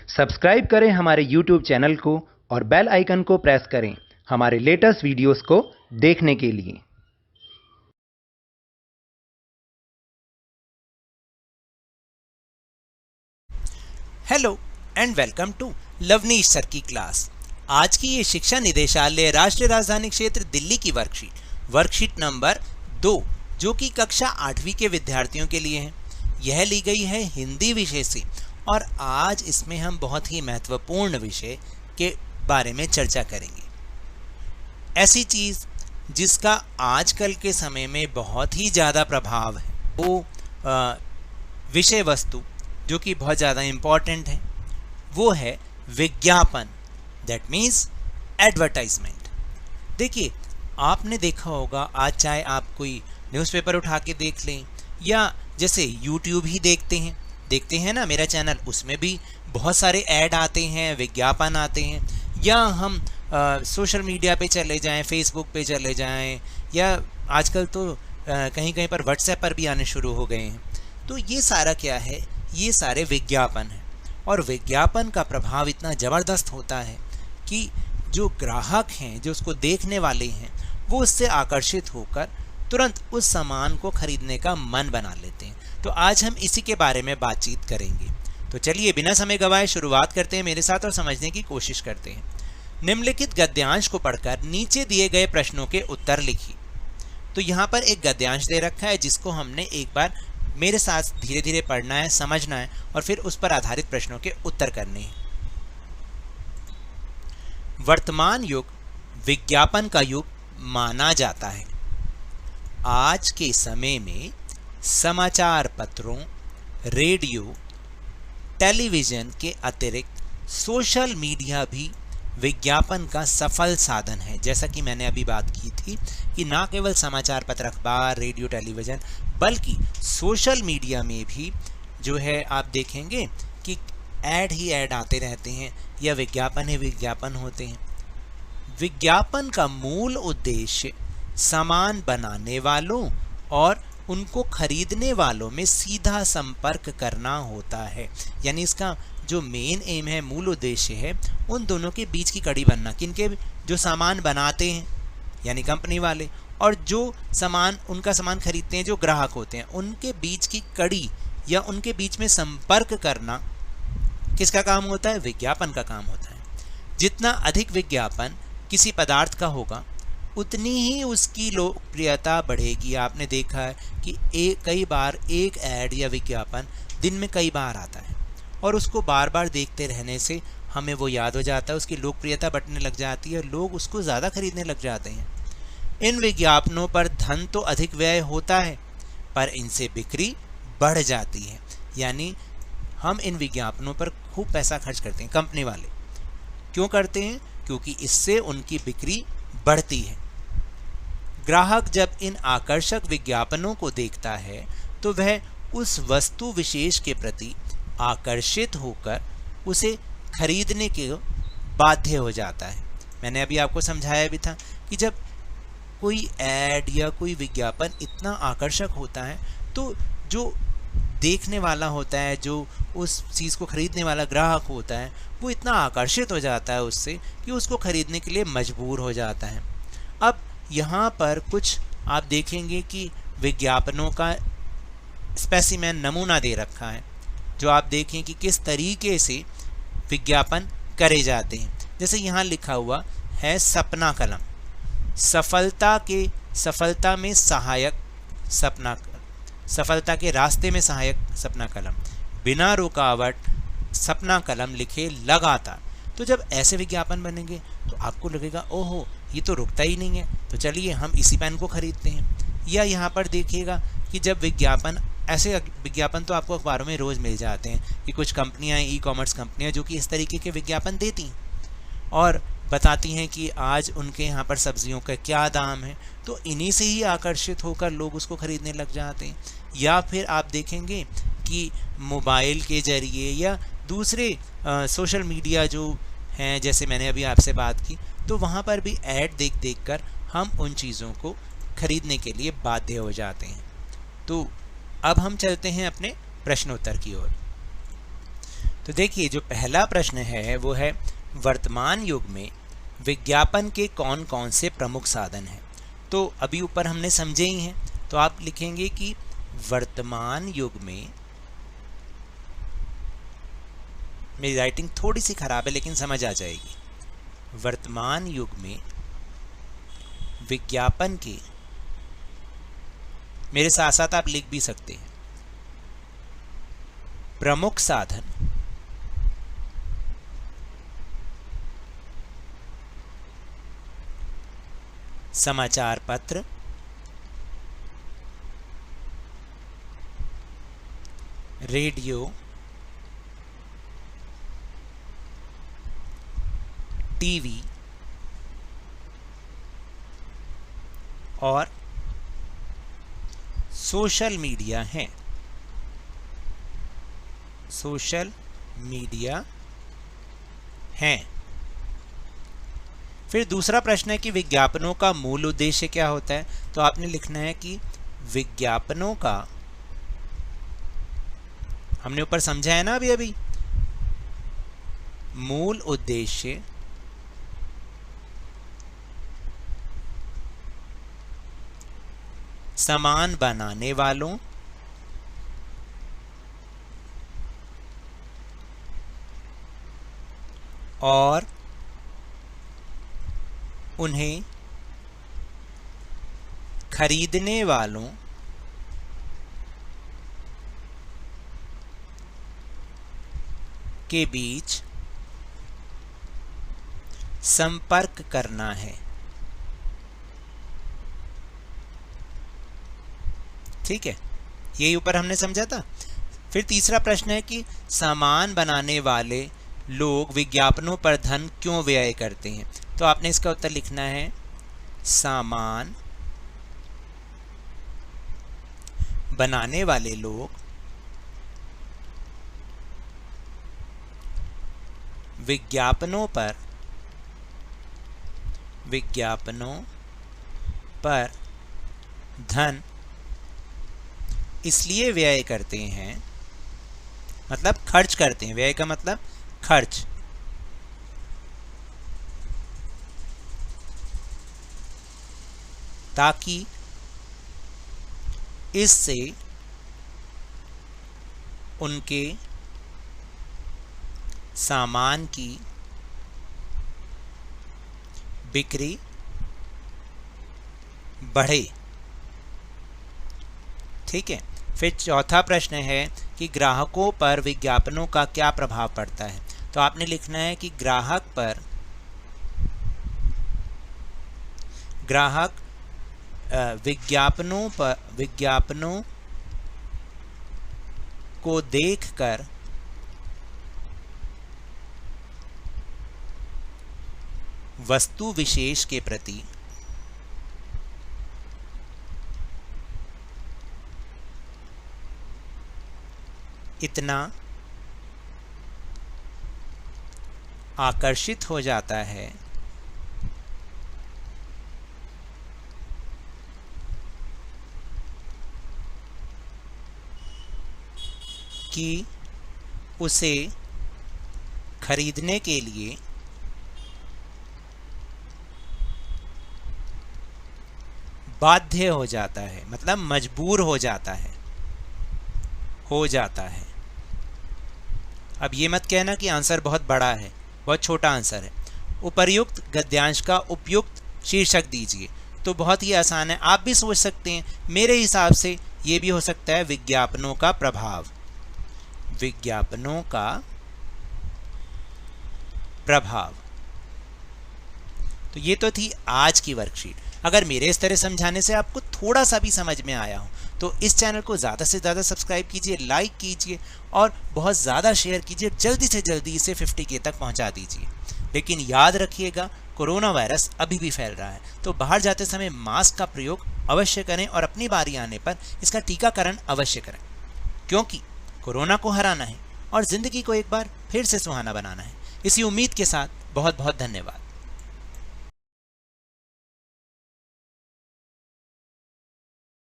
Subscribe करें हमारे YouTube channel को और बेल आइकन को प्रेस करें हमारे लेटेस्ट वीडियोस को देखने के लिए। Hello and welcome to Lavneesh sir की क्लास। आज की ये शिक्षा निदेशालय राष्ट्रीय राजधानी क्षेत्र दिल्ली की वर्कशीट नंबर 2 जो कि कक्षा 8वीं के विद्यार्थियों के लिए है। यह ली गई है हिंदी विषय से और आज इसमें हम बहुत ही महत्वपूर्ण विषय के बारे में चर्चा करेंगे। ऐसी चीज़ जिसका आजकल के समय में बहुत ही ज़्यादा प्रभाव है, वो विषय वस्तु जो कि बहुत ज़्यादा इम्पॉर्टेंट है, वो है विज्ञापन, दैट मीन्स एडवर्टाइजमेंट। देखिए, आपने देखा होगा, आज चाहे आप कोई न्यूज़पेपर उठा के देख लें या जैसे यूट्यूब ही देखते हैं ना मेरा चैनल, उसमें भी बहुत सारे ऐड आते हैं, विज्ञापन आते हैं। या हम सोशल मीडिया पे चले जाएं, फेसबुक पे चले जाएं, या आजकल तो कहीं कहीं पर व्हाट्सएप पर भी आने शुरू हो गए हैं। तो ये सारा क्या है? ये सारे विज्ञापन हैं और विज्ञापन का प्रभाव इतना ज़बरदस्त होता है कि जो ग्राहक हैं, जो उसको देखने वाले हैं, वो उससे आकर्षित होकर तुरंत उस सामान को खरीदने का मन बना लेते हैं। तो आज हम इसी के बारे में बातचीत करेंगे। तो चलिए बिना समय गवाए शुरुआत करते हैं मेरे साथ और समझने की कोशिश करते हैं। निम्नलिखित गद्यांश को पढ़कर नीचे दिए गए प्रश्नों के उत्तर लिखिए। तो यहाँ पर एक गद्यांश दे रखा है जिसको हमने एक बार मेरे साथ धीरे धीरे पढ़ना है, समझना है और फिर उस पर आधारित प्रश्नों के उत्तर करने हैं। वर्तमान युग विज्ञापन का युग माना जाता है। आज के समय में समाचार पत्रों, रेडियो, टेलीविज़न के अतिरिक्त सोशल मीडिया भी विज्ञापन का सफल साधन है। जैसा कि मैंने अभी बात की थी कि ना केवल समाचार पत्र, अखबार, रेडियो, टेलीविज़न, बल्कि सोशल मीडिया में भी जो है आप देखेंगे कि ऐड ही ऐड आते रहते हैं या विज्ञापन ही विज्ञापन होते हैं। विज्ञापन का मूल उद्देश्य सामान बनाने वालों और उनको खरीदने वालों में सीधा संपर्क करना होता है। यानी इसका जो मेन एम है, मूल उद्देश्य है, उन दोनों के बीच की कड़ी बनना। किनके? जो सामान बनाते हैं यानी कंपनी वाले, और जो सामान, उनका सामान खरीदते हैं जो ग्राहक होते हैं, उनके बीच की कड़ी या उनके बीच में संपर्क करना किसका काम होता है? विज्ञापन का काम होता है। जितना अधिक विज्ञापन किसी पदार्थ का होगा उतनी ही उसकी लोकप्रियता बढ़ेगी। आपने देखा है कि कई बार एक ऐड या विज्ञापन दिन में कई बार आता है और उसको बार बार देखते रहने से हमें वो याद हो जाता है, उसकी लोकप्रियता बढ़ने लग जाती है, लोग उसको ज़्यादा खरीदने लग जाते हैं। इन विज्ञापनों पर धन तो अधिक व्यय होता है पर इनसे बिक्री बढ़ जाती है। यानी हम इन विज्ञापनों पर खूब पैसा खर्च करते हैं। कंपनी वाले क्यों करते हैं? क्योंकि इससे उनकी बिक्री बढ़ती है। ग्राहक जब इन आकर्षक विज्ञापनों को देखता है तो वह उस वस्तु विशेष के प्रति आकर्षित होकर उसे खरीदने के बाध्य हो जाता है। मैंने अभी आपको समझाया भी था कि जब कोई ऐड या कोई विज्ञापन इतना आकर्षक होता है तो जो देखने वाला होता है, जो उस चीज़ को खरीदने वाला ग्राहक होता है, वो इतना आकर्षित हो जाता है उससे कि उसको खरीदने के लिए मजबूर हो जाता है। अब यहाँ पर कुछ आप देखेंगे कि विज्ञापनों का स्पेसिमेन, नमूना दे रखा है, जो आप देखें कि किस तरीके से विज्ञापन करे जाते हैं। जैसे यहाँ लिखा हुआ है सपना कलम, सफलता में सहायक सफलता के रास्ते में सहायक सपना कलम, बिना रुकावट सपना कलम लिखे लगातार। तो जब ऐसे विज्ञापन बनेंगे तो आपको लगेगा ओहो, ये तो रुकता ही नहीं है, तो चलिए हम इसी पेन को खरीदते हैं। या यहाँ पर देखिएगा कि जब विज्ञापन, ऐसे विज्ञापन तो आपको अखबारों में रोज़ मिल जाते हैं कि कुछ कंपनियाँ, ई कॉमर्स कंपनियाँ जो कि इस तरीके के विज्ञापन देती हैं और बताती हैं कि आज उनके यहाँ पर सब्जियों का क्या दाम है, तो इन्हीं से ही आकर्षित होकर लोग उसको खरीदने लग जाते हैं। या फिर आप देखेंगे कि मोबाइल के ज़रिए या दूसरे सोशल मीडिया जो हैं, जैसे मैंने अभी आपसे बात की, तो वहाँ पर भी ऐड देख कर हम उन चीज़ों को खरीदने के लिए बाध्य हो जाते हैं। तो अब हम चलते हैं अपने प्रश्नोत्तर की ओर। तो देखिए जो पहला प्रश्न है वो है वर्तमान युग में विज्ञापन के कौन कौन से प्रमुख साधन हैं। तो अभी ऊपर हमने समझे ही हैं, तो आप लिखेंगे कि वर्तमान युग में, मेरी राइटिंग थोड़ी सी खराब है लेकिन समझ आ जाएगी, वर्तमान युग में विज्ञापन के, मेरे साथ साथ आप लिख भी सकते हैं, प्रमुख साधन समाचार पत्र, रेडियो, टीवी और सोशल मीडिया हैं। सोशल मीडिया हैं। फिर दूसरा प्रश्न है कि विज्ञापनों का मूल उद्देश्य क्या होता है। तो आपने लिखना है कि विज्ञापनों का, हमने ऊपर समझा है ना अभी मूल उद्देश्य सामान बनाने वालों और उन्हें खरीदने वालों के बीच संपर्क करना है। ठीक है, यही ऊपर हमने समझा था। फिर तीसरा प्रश्न है कि सामान बनाने वाले लोग विज्ञापनों पर धन क्यों व्यय करते हैं। तो आपने इसका उत्तर लिखना है सामान बनाने वाले लोग विज्ञापनों पर धन इसलिए व्यय करते हैं, मतलब खर्च करते हैं, व्यय का मतलब खर्च, ताकि इससे उनके सामान की बिक्री बढ़े। ठीक है। फिर चौथा प्रश्न है कि ग्राहकों पर विज्ञापनों का क्या प्रभाव पड़ता है। तो आपने लिखना है कि ग्राहक विज्ञापनों को देखकर वस्तु विशेष के प्रति इतना आकर्षित हो जाता है कि उसे खरीदने के लिए बाध्य हो जाता है, मतलब मजबूर हो जाता है। अब ये मत कहना कि आंसर बहुत बड़ा है, बहुत छोटा आंसर है। उपर्युक्त गद्यांश का उपयुक्त शीर्षक दीजिए। तो बहुत ही आसान है, आप भी सोच सकते हैं। मेरे हिसाब से ये भी हो सकता है विज्ञापनों का प्रभाव। तो ये तो थी आज की वर्कशीट। अगर मेरे इस तरह समझाने से आपको थोड़ा सा भी समझ में आया हो तो इस चैनल को ज़्यादा से ज़्यादा सब्सक्राइब कीजिए, लाइक कीजिए और बहुत ज़्यादा शेयर कीजिए। जल्दी से जल्दी इसे 50K तक पहुंचा दीजिए। लेकिन याद रखिएगा, कोरोना वायरस अभी भी फैल रहा है, तो बाहर जाते समय मास्क का प्रयोग अवश्य करें और अपनी बारी आने पर इसका टीकाकरण अवश्य करें, क्योंकि कोरोना को हराना है और ज़िंदगी को एक बार फिर से सुहाना बनाना है। इसी उम्मीद के साथ बहुत बहुत धन्यवाद।